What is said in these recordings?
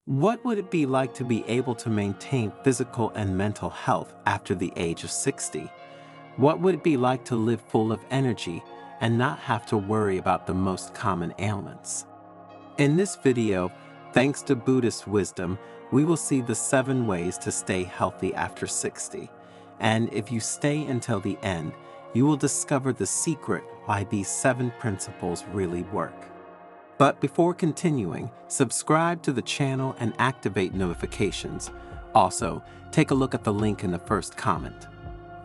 What would it be like to be able to maintain physical and mental health after the age of 60? What would it be like to live full of energy and not have to worry about the most common ailments? In this video, thanks to Buddhist wisdom, we will see the 7 ways to stay healthy after 60. And if you stay until the end, you will discover the secret why these 7 principles really work. But before continuing, subscribe to the channel and activate notifications. Also, take a look at the link in the first comment.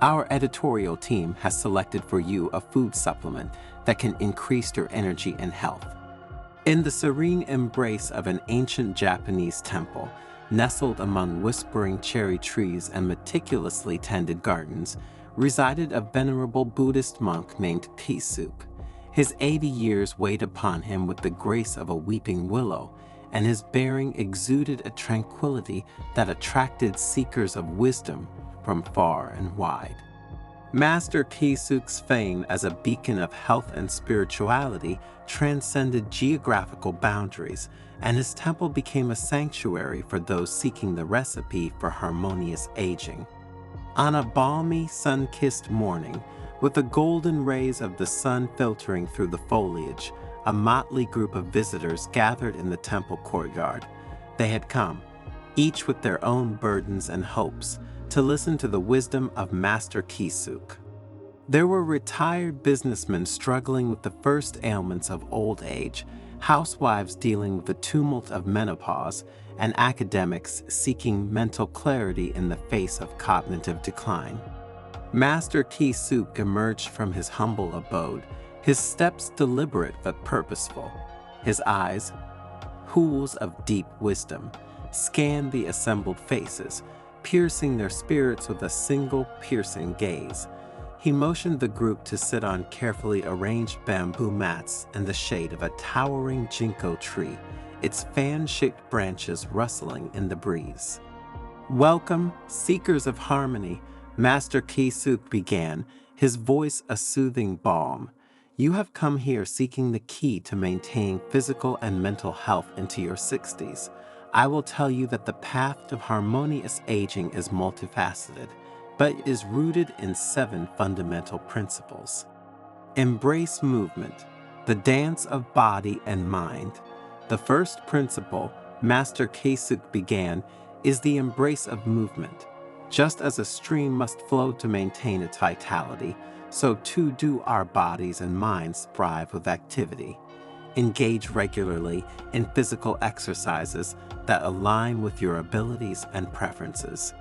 Our editorial team has selected for you a food supplement that can increase your energy and health. In the serene embrace of an ancient Japanese temple, nestled among whispering cherry trees and meticulously tended gardens, resided a venerable Buddhist monk named Kisuk. His 80 years weighed upon him with the grace of a weeping willow, and his bearing exuded a tranquility that attracted seekers of wisdom from far and wide. Master Kisuk's fame as a beacon of health and spirituality transcended geographical boundaries, and his temple became a sanctuary for those seeking the recipe for harmonious aging. On a balmy, sun-kissed morning, with the golden rays of the sun filtering through the foliage, a motley group of visitors gathered in the temple courtyard. They had come, each with their own burdens and hopes, to listen to the wisdom of Master Kisuk. There were retired businessmen struggling with the first ailments of old age, housewives dealing with the tumult of menopause, and academics seeking mental clarity in the face of cognitive decline. Master Kisuk emerged from his humble abode, his steps deliberate but purposeful. His eyes, pools of deep wisdom, scanned the assembled faces, piercing their spirits with a single piercing gaze. He motioned the group to sit on carefully arranged bamboo mats in the shade of a towering ginkgo tree, its fan-shaped branches rustling in the breeze. "Welcome, seekers of harmony," Master Kisuk began, his voice a soothing balm. "You have come here seeking the key to maintain physical and mental health into your 60s. I will tell you that the path to harmonious aging is multifaceted, but is rooted in 7 fundamental principles. Embrace movement, the dance of body and mind. The first principle, Master Kisuk began, is the embrace of movement. Just as a stream must flow to maintain its vitality, so too do our bodies and minds thrive with activity. Engage regularly in physical exercises that align with your abilities and preferences.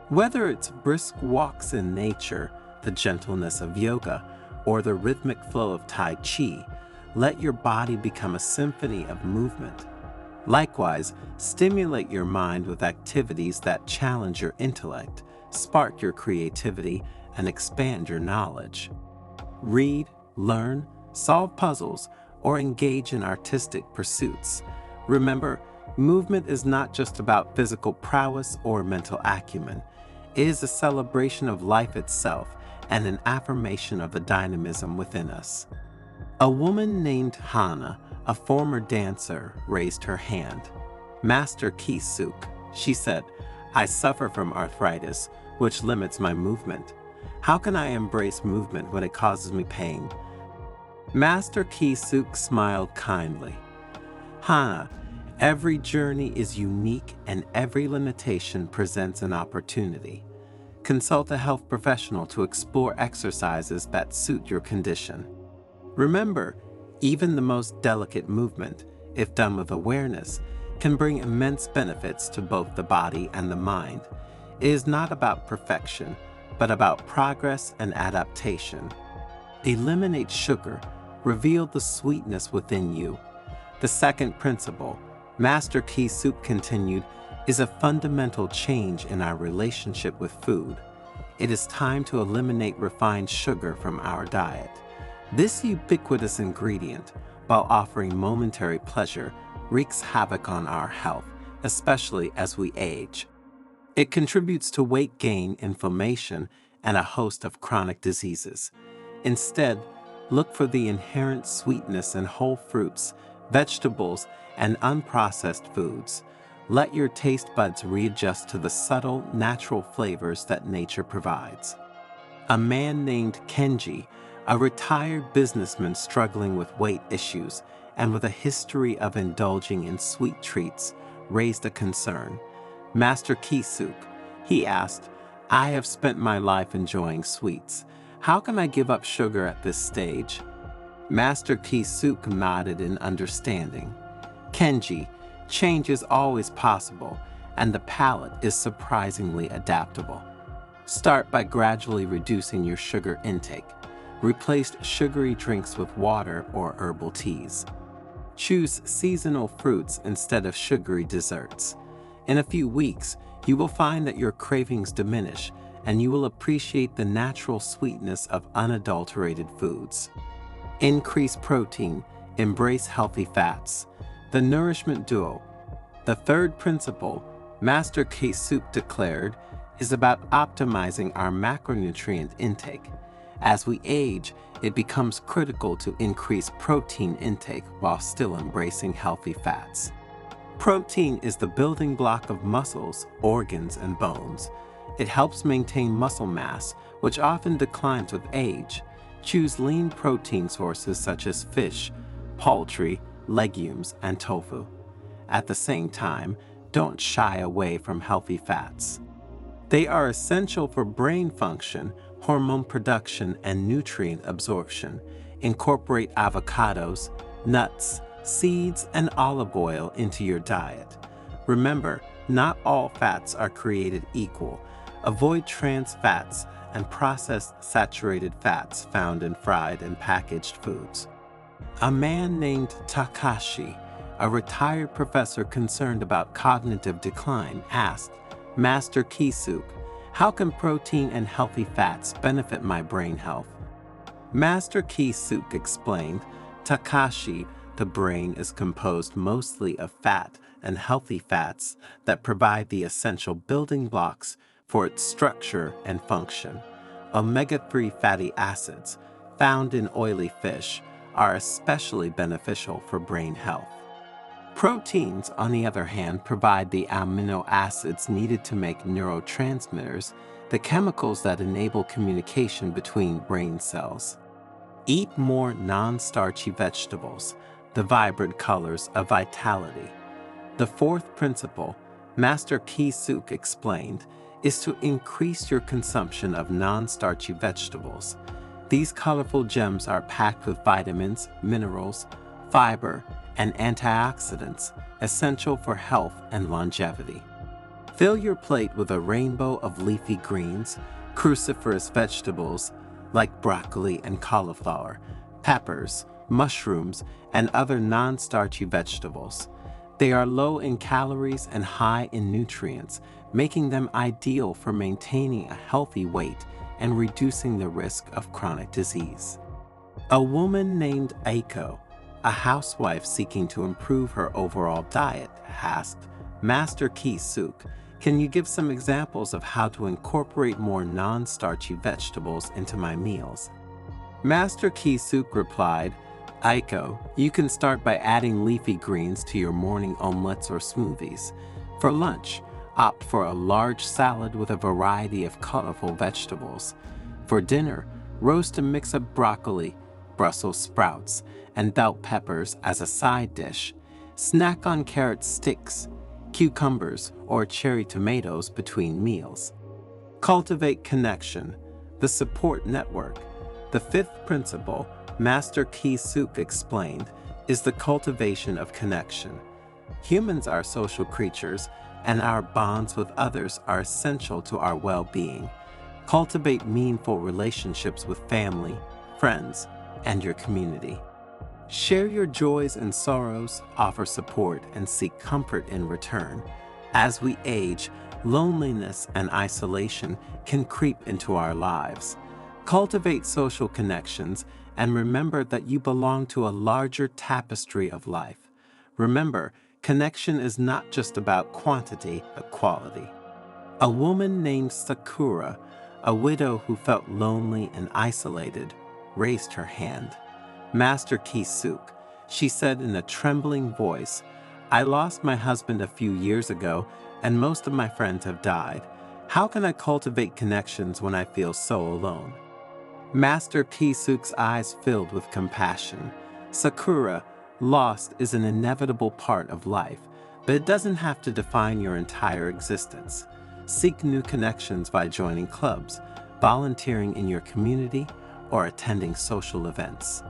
Whether it's brisk walks in nature, the gentleness of yoga, or the rhythmic flow of Tai Chi, let your body become a symphony of movement. Likewise, stimulate your mind with activities that challenge your intellect, spark your creativity, and expand your knowledge. Read, learn, solve puzzles, or engage in artistic pursuits. Remember, movement is not just about physical prowess or mental acumen. It is a celebration of life itself and an affirmation of the dynamism within us. A woman named Hana, a former dancer, raised her hand. "Master Kisuk," she said, "I suffer from arthritis, which limits my movement. How can I embrace movement when it causes me pain?" Master Kisuk smiled kindly. "Hana, every journey is unique and every limitation presents an opportunity. Consult a health professional to explore exercises that suit your condition. Remember, even the most delicate movement, if done with awareness, can bring immense benefits to both the body and the mind. It is not about perfection, but about progress and adaptation. Eliminate sugar, reveal the sweetness within you." The second principle, Master Kisuk continued, is a fundamental change in our relationship with food. It is time to eliminate refined sugar from our diet. This ubiquitous ingredient, while offering momentary pleasure, wreaks havoc on our health, especially as we age. It contributes to weight gain, inflammation, and a host of chronic diseases. Instead, look for the inherent sweetness in whole fruits, vegetables, and unprocessed foods. Let your taste buds readjust to the subtle, natural flavors that nature provides. A man named Kenji, a retired businessman struggling with weight issues and with a history of indulging in sweet treats, raised a concern. Master Kisuk, he asked, I have spent my life enjoying sweets. How can I give up sugar at this stage? Master Kisuk nodded in understanding. Kenji, change is always possible, and the palate is surprisingly adaptable. Start by gradually reducing your sugar intake. Replace sugary drinks with water or herbal teas. Choose seasonal fruits instead of sugary desserts. In a few weeks, you will find that your cravings diminish and you will appreciate the natural sweetness of unadulterated foods. Increase protein, embrace healthy fats. The nourishment duo. The third principle, Master Kisuk declared, is about optimizing our macronutrient intake. As we age, it becomes critical to increase protein intake while still embracing healthy fats. Protein is the building block of muscles, organs, and bones. It helps maintain muscle mass, which often declines with age. Choose lean protein sources such as fish, poultry, legumes, and tofu. At the same time, don't shy away from healthy fats. They are essential for brain function, hormone production, and nutrient absorption. Incorporate avocados, nuts, seeds, and olive oil into your diet. Remember, not all fats are created equal. Avoid trans fats and processed saturated fats found in fried and packaged foods. A man named Takashi, a retired professor concerned about cognitive decline, asked, Master Kisuk, how can protein and healthy fats benefit my brain health? Master Kisuk explained, Takashi, the brain is composed mostly of fat and healthy fats that provide the essential building blocks for its structure and function. Omega-3 fatty acids, found in oily fish, are especially beneficial for brain health. Proteins, on the other hand, provide the amino acids needed to make neurotransmitters, the chemicals that enable communication between brain cells. Eat more non-starchy vegetables, the vibrant colors of vitality. The fourth principle, Master Kisuk explained, is to increase your consumption of non-starchy vegetables. These colorful gems are packed with vitamins, minerals, fiber, and antioxidants, essential for health and longevity. Fill your plate with a rainbow of leafy greens, cruciferous vegetables like broccoli and cauliflower, peppers, mushrooms, and other non-starchy vegetables. They are low in calories and high in nutrients, making them ideal for maintaining a healthy weight and reducing the risk of chronic disease. A woman named Aiko, a housewife seeking to improve her overall diet, asked, Master Kisuk, can you give some examples of how to incorporate more non-starchy vegetables into my meals? Master Kisuk replied, Aiko, you can start by adding leafy greens to your morning omelets or smoothies. For lunch, opt for a large salad with a variety of colorful vegetables. For dinner, roast a mix of broccoli, Brussels sprouts, and bell peppers as a side dish. Snack on carrot sticks, cucumbers, or cherry tomatoes between meals. Cultivate connection, the support network. The fifth principle, Master Kisuk explained, is the cultivation of connection. Humans are social creatures, and our bonds with others are essential to our well-being. Cultivate meaningful relationships with family, friends, and your community. Share your joys and sorrows, offer support, and seek comfort in return. As we age, loneliness and isolation can creep into our lives. Cultivate social connections and remember that you belong to a larger tapestry of life. Remember, connection is not just about quantity, but quality. A woman named Sakura, a widow who felt lonely and isolated, raised her hand. Master Kisuk, she said in a trembling voice, I lost my husband a few years ago, and most of my friends have died. How can I cultivate connections when I feel so alone? Master Kisuk's eyes filled with compassion. Sakura, lost is an inevitable part of life, but it doesn't have to define your entire existence. Seek new connections by joining clubs, volunteering in your community, or attending social events.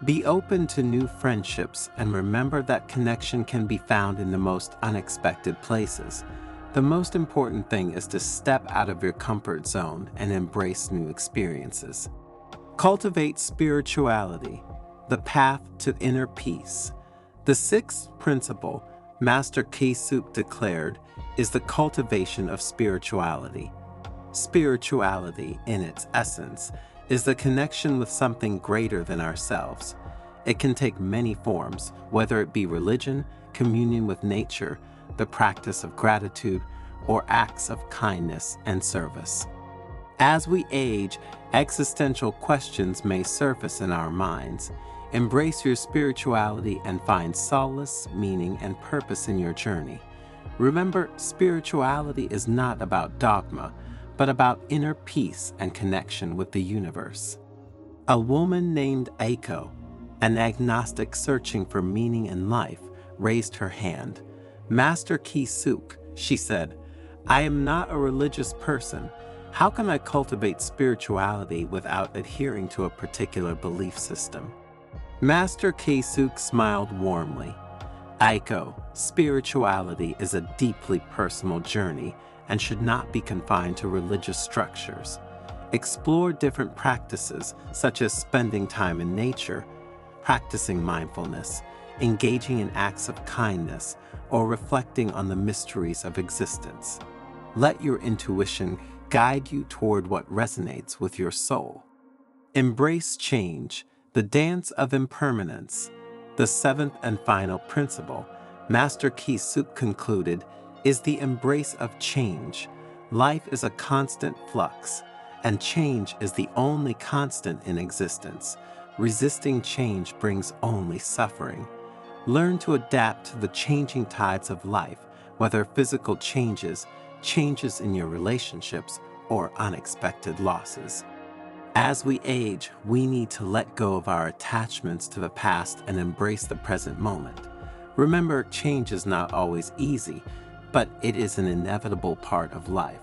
Be open to new friendships and remember that connection can be found in the most unexpected places. The most important thing is to step out of your comfort zone and embrace new experiences. Cultivate spirituality, the path to inner peace. The sixth principle, Master Kisuk declared, is the cultivation of spirituality. Spirituality, in its essence, is the connection with something greater than ourselves. It can take many forms, whether it be religion, communion with nature, the practice of gratitude, or acts of kindness and service. As we age, existential questions may surface in our minds. Embrace your spirituality and find solace, meaning, and purpose in your journey. Remember, spirituality is not about dogma, but about inner peace and connection with the universe. A woman named Aiko, an agnostic searching for meaning in life, raised her hand. Master Kisuk, she said, I am not a religious person. How can I cultivate spirituality without adhering to a particular belief system? Master Kisuk smiled warmly. Aiko, spirituality is a deeply personal journey and should not be confined to religious structures. Explore different practices, such as spending time in nature, practicing mindfulness, engaging in acts of kindness, or reflecting on the mysteries of existence. Let your intuition guide you toward what resonates with your soul. Embrace change, the dance of impermanence. The seventh and final principle, Master Kisuk concluded, is the embrace of change. Life is a constant flux, and change is the only constant in existence. Resisting change brings only suffering. Learn to adapt to the changing tides of life, whether physical changes, changes in your relationships, or unexpected losses. As we age, we need to let go of our attachments to the past and embrace the present moment. Remember, change is not always easy, but it is an inevitable part of life.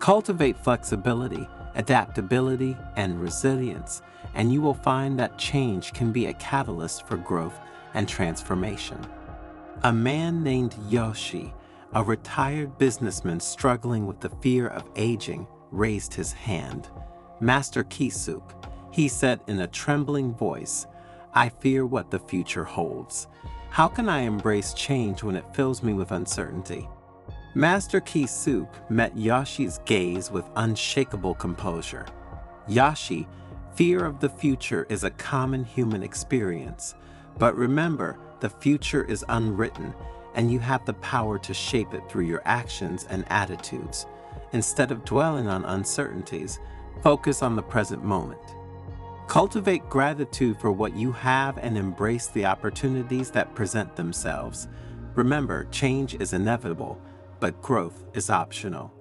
Cultivate flexibility, adaptability, and resilience, and you will find that change can be a catalyst for growth and transformation. A man named Yoshi, a retired businessman struggling with the fear of aging, raised his hand. Master Kisuk, he said in a trembling voice, I fear what the future holds. How can I embrace change when it fills me with uncertainty? Master Kisuk met Yoshi's gaze with unshakable composure. Yoshi, fear of the future is a common human experience. But remember, the future is unwritten, and you have the power to shape it through your actions and attitudes. Instead of dwelling on uncertainties, focus on the present moment. Cultivate gratitude for what you have and embrace the opportunities that present themselves. Remember, change is inevitable, but growth is optional.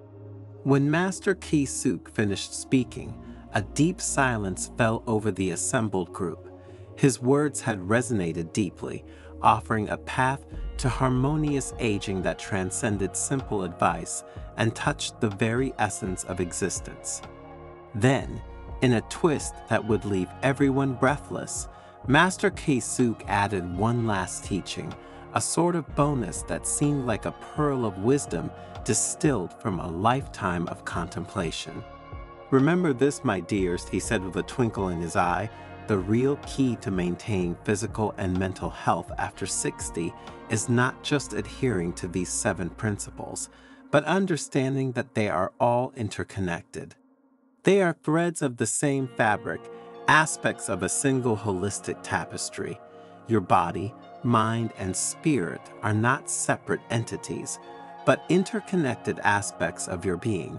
When Master Kisuk finished speaking, a deep silence fell over the assembled group. His words had resonated deeply, offering a path to harmonious aging that transcended simple advice and touched the very essence of existence. Then, in a twist that would leave everyone breathless, Master Kisuk added one last teaching, a sort of bonus that seemed like a pearl of wisdom distilled from a lifetime of contemplation. Remember this, my dears, he said with a twinkle in his eye. The real key to maintaining physical and mental health after 60 is not just adhering to these 7 principles, but understanding that they are all interconnected. They are threads of the same fabric, aspects of a single holistic tapestry. Your body, mind, and spirit are not separate entities, but interconnected aspects of your being.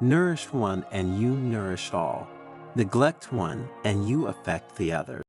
Nourish one and you nourish all. Neglect one and you affect the other.